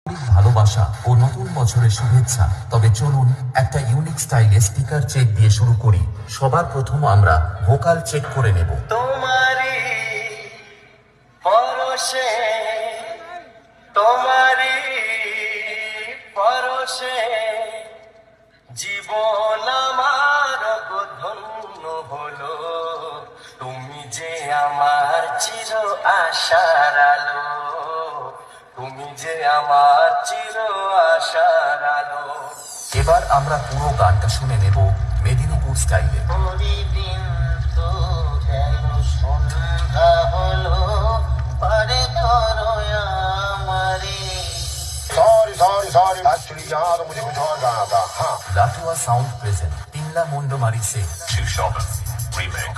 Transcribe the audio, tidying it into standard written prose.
ভালোবাসা ও নতুন বছরের শুভেচ্ছা। তবে চলুন একটা ইউনিক স্টাইলে স্পিকার চেক দিয়ে শুরু করি। সবার প্রথম আমরা ভোকাল চেক করে নেব। তোমারি পরশে, তোমারি পরশে জীবন আমার ধন্য হলো। তুমি যে আমার চির আশার আলো, তুমি যে আমার চির আশার আলো। এবার আমরা পুরো গানটা শুনে নেব মেদিনীপুর স্টাইলে। প্রতিদিন তো যেন সন্ধ্যা হলো, পারে ধরো আমারে। सॉरी एक्चुअली यहाँ तो मुझे कुछ और गाना था। हाँ, লাটুয়া সাউন্ড প্রেজেন্ট, পিংলা মুন্ডমারি সে। Two Shoppers Remix.